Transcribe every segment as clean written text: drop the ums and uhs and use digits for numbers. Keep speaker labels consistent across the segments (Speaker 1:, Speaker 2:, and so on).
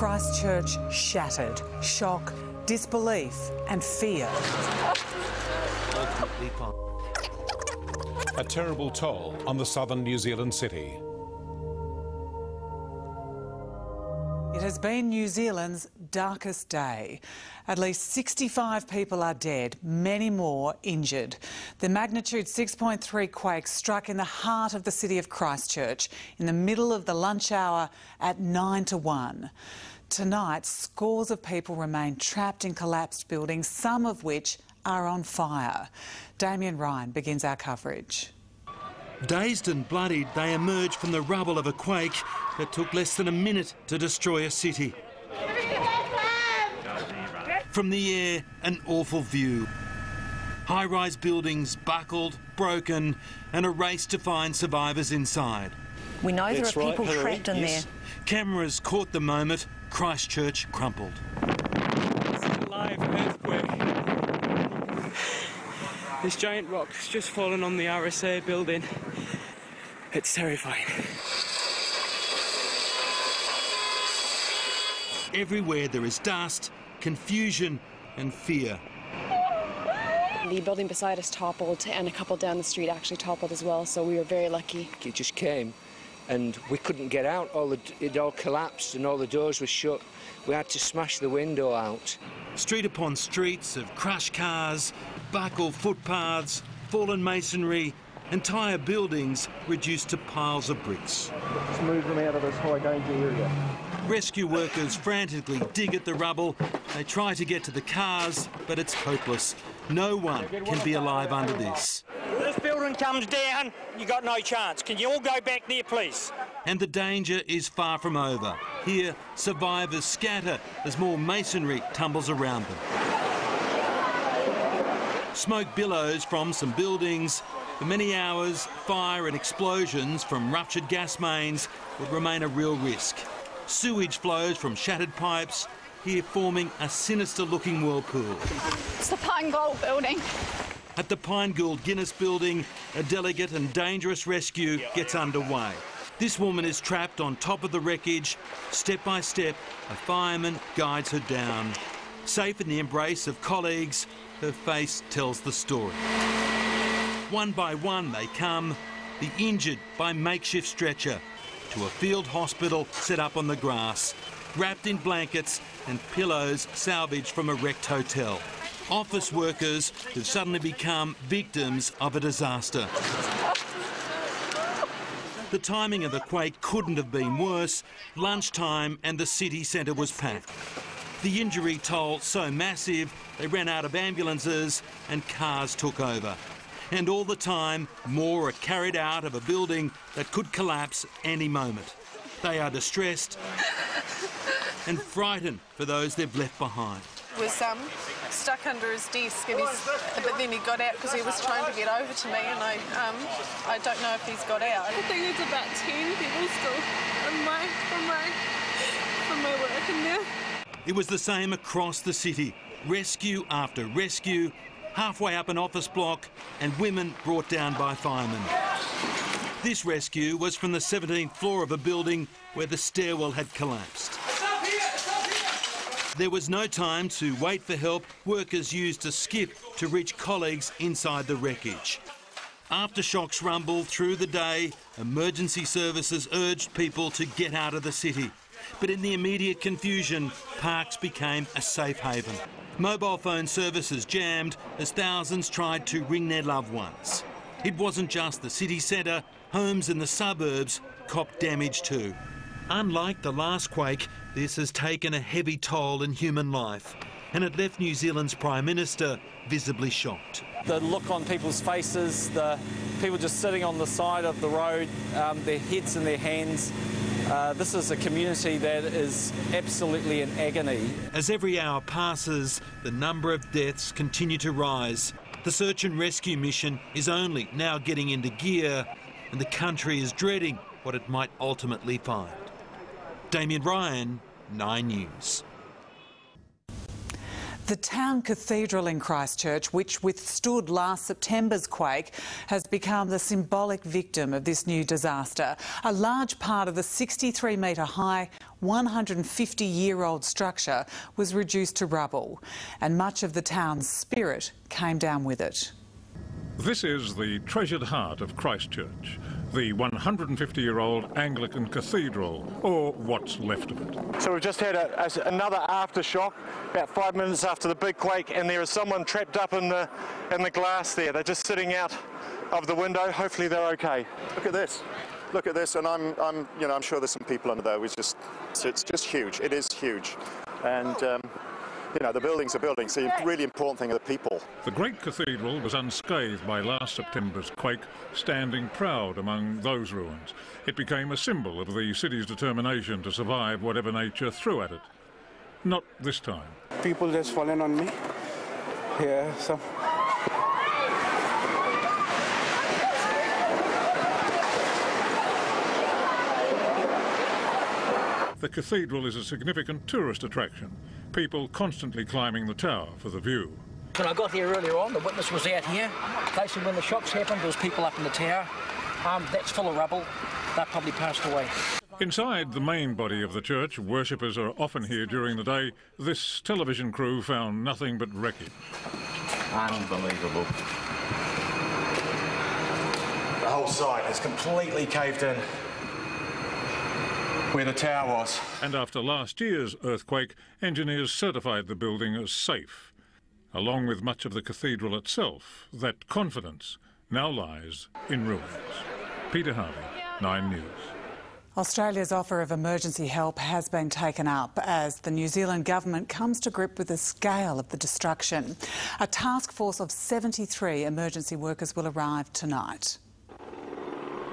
Speaker 1: Christchurch shattered. Shock, disbelief and fear.
Speaker 2: A terrible toll on the southern New Zealand city.
Speaker 1: It has been New Zealand's darkest day. At least 65 people are dead, many more injured. The magnitude 6.3 quake struck in the heart of the city of Christchurch in the middle of the lunch hour at 9 to 1. Tonight, scores of people remain trapped in collapsed buildings, some of which are on fire. Damien Ryan begins our coverage.
Speaker 3: Dazed and bloodied, they emerge from the rubble of a quake that took less than a minute to destroy a city. From the air, an awful view. High-rise buildings buckled, broken, and a race to find survivors inside.
Speaker 4: We know there are people trapped in there.
Speaker 3: Cameras caught the moment. Christchurch crumpled.
Speaker 5: It's a live earthquake. This giant rock has just fallen on the RSA building. It's terrifying.
Speaker 3: Everywhere there is dust, confusion and fear.
Speaker 6: The building beside us toppled and a couple down the street actually toppled as well, so we were very lucky.
Speaker 7: It just came and we couldn't get out. It all collapsed and all the doors were shut. We had to smash the window out.
Speaker 3: Street upon streets of crushed cars, buckled footpaths, fallen masonry, entire buildings reduced to piles of bricks.
Speaker 8: Just move them out of this high danger area.
Speaker 3: Rescue workers frantically dig at the rubble. They try to get to the cars, but it's hopeless. No one can be alive under this.
Speaker 9: This building comes down, you got no chance. Can you all go back there, please?
Speaker 3: And the danger is far from over. Here, survivors scatter as more masonry tumbles around them. Smoke billows from some buildings. For many hours, fire and explosions from ruptured gas mains would remain a real risk. Sewage flows from shattered pipes, here forming a sinister-looking whirlpool.
Speaker 10: It's the Pine Gold building.
Speaker 3: At the Pine Gould Guinness building, a delicate and dangerous rescue gets underway. This woman is trapped on top of the wreckage. Step by step, a fireman guides her down. Safe in the embrace of colleagues, her face tells the story. One by one they come, the injured by makeshift stretcher, to a field hospital set up on the grass, wrapped in blankets and pillows salvaged from a wrecked hotel. Office workers who've suddenly become victims of a disaster. The timing of the quake couldn't have been worse. Lunchtime and the city centre was packed. The injury toll so massive they ran out of ambulances and cars took over. And all the time, more are carried out of a building that could collapse any moment. They are distressed and frightened for those they've left behind.
Speaker 11: Was stuck under his desk, and but then he got out because he was trying to get over to me, and I don't know if he's got out.
Speaker 10: I think there's about 10 people still from my work in there.
Speaker 3: It was the same across the city. Rescue after rescue, halfway up an office block, and women brought down by firemen. This rescue was from the 17th floor of a building where the stairwell had collapsed. There was no time to wait for help. Workers used a skip to reach colleagues inside the wreckage. Aftershocks rumbled through the day. Emergency services urged people to get out of the city. But in the immediate confusion, parks became a safe haven. Mobile phone services jammed as thousands tried to ring their loved ones. It wasn't just the city centre. Homes in the suburbs copped damage too. Unlike the last quake, this has taken a heavy toll in human life, and it left New Zealand's Prime Minister visibly shocked.
Speaker 12: The look on people's faces, the people just sitting on the side of the road, their heads in their hands. This is a community that is absolutely in agony.
Speaker 3: As every hour passes, the number of deaths continue to rise. The search and rescue mission is only now getting into gear, and the country is dreading what it might ultimately find. Damien Ryan, 9 News.
Speaker 1: The town cathedral in Christchurch, which withstood last September's quake, has become the symbolic victim of this new disaster. A large part of the 63-metre high, 150-year-old structure was reduced to rubble, and much of the town's spirit came down with it.
Speaker 13: This is the treasured heart of Christchurch, the 150-year-old Anglican cathedral, or what's left of it.
Speaker 14: So we've just had another aftershock about 5 minutes after the big quake, and there is someone trapped up in the glass there. They're just sitting out of the window. Hopefully they're okay.
Speaker 15: Look at this. Look at this, and I'm sure there's some people under there. It's just huge. It is huge, and the buildings are buildings. The really important thing are the people.
Speaker 13: The great cathedral was unscathed by last September's quake, standing proud among those ruins. It became a symbol of the city's determination to survive whatever nature threw at it. Not this time.
Speaker 16: People just falling on me. Yeah, so.
Speaker 13: The cathedral is a significant tourist attraction, people constantly climbing the tower for the view.
Speaker 17: When I got here earlier on, the witness was out here. Basically, when the shocks happened, there was people up in the tower. That's full of rubble. They probably passed away.
Speaker 13: Inside the main body of the church, worshippers are often here during the day. This television crew found nothing but wreckage.
Speaker 18: Unbelievable. The whole site is completely caved in where the tower was.
Speaker 13: And after last year's earthquake, engineers certified the building as safe. Along with much of the cathedral itself, that confidence now lies in ruins. Peter Harvey, 9 News.
Speaker 1: Australia's offer of emergency help has been taken up as the New Zealand government comes to grip with the scale of the destruction. A task force of 73 emergency workers will arrive tonight.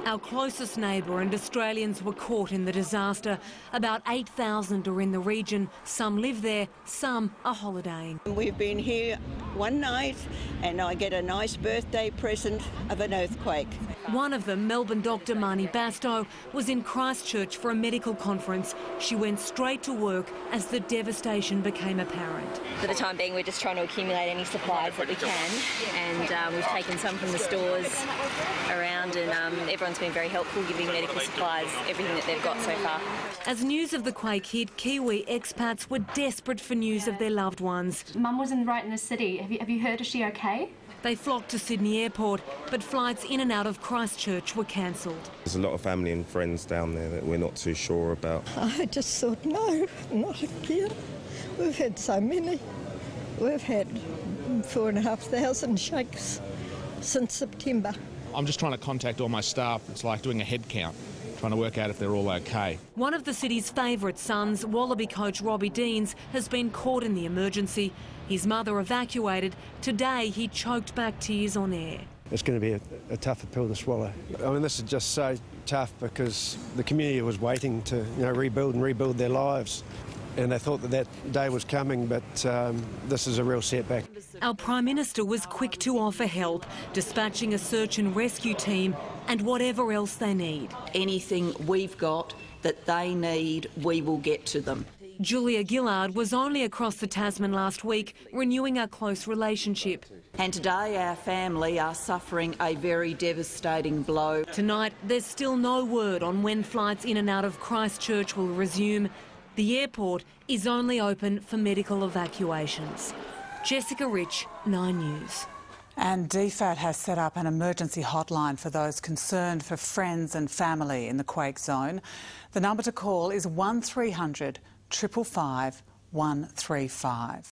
Speaker 19: Our closest neighbour and Australians were caught in the disaster. About 8,000 are in the region. Some live there, some are holidaying.
Speaker 20: We've been here one night and I get a nice birthday present of an earthquake.
Speaker 19: One of them, Melbourne doctor Marnie Bastow, was in Christchurch for a medical conference. She went straight to work as the devastation became apparent.
Speaker 21: For the time being, we're just trying to accumulate any supplies that we can, and we've taken some from the stores around, and everyone's been very helpful giving medical supplies, everything that they've got so far.
Speaker 19: As news of the quake hit, Kiwi expats were desperate for news of their loved ones.
Speaker 22: Mum was right in the city. Have you heard, is she okay?
Speaker 19: They flocked to Sydney Airport, but flights in and out of Christchurch were cancelled.
Speaker 23: There's a lot of family and friends down there that we're not too sure about.
Speaker 24: I just thought, no, not again. We've had so many. We've had 4,500 shakes since September.
Speaker 25: I'm just trying to contact all my staff. It's like doing a head count, trying to work out if they're all okay.
Speaker 19: One of the city's favourite sons, Wallaby coach Robbie Deans, has been caught in the emergency. His mother evacuated. Today he choked back tears on air.
Speaker 26: It's going to be a tougher pill to swallow. I mean, this is just so tough because the community was waiting to rebuild their lives. And they thought that day was coming, but this is a real setback.
Speaker 19: Our Prime Minister was quick to offer help, dispatching a search and rescue team and whatever else they need.
Speaker 27: Anything we've got that they need, we will get to them.
Speaker 19: Julia Gillard was only across the Tasman last week, renewing our close relationship.
Speaker 27: And today our family are suffering a very devastating blow.
Speaker 19: Tonight, there's still no word on when flights in and out of Christchurch will resume. The airport is only open for medical evacuations. Jessica Rich, 9 News.
Speaker 1: And DFAT has set up an emergency hotline for those concerned for friends and family in the quake zone. The number to call is 1300 555 135.